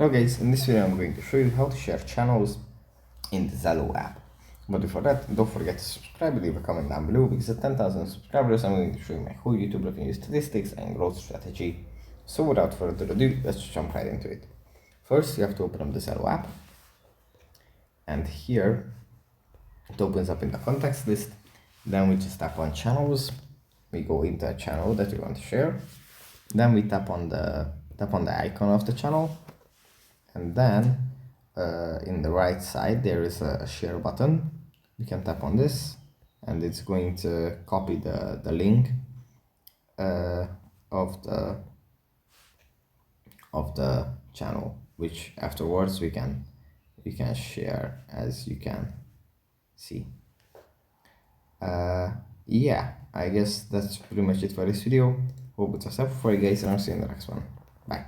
Hello guys, in this video I'm going to show you how to share channels in the Zello app. But before that, don't forget to subscribe, leave a comment down below, because at 10,000 subscribers I'm going to show you my whole YouTube revenue statistics and growth strategy. So without further ado, let's jump right into it. First, you have to open up the Zello app, and here it opens up in the context list. Then we just tap on channels, we go into a channel that we want to share. Then we tap on the icon of the channel. And then in the right side there is a share button. You can tap on this and it's going to copy the link of the channel, which afterwards we can share, as you can see. Yeah, I guess that's pretty much it for this video. Hope it was helpful for you guys, and I'll see you in the next one. Bye.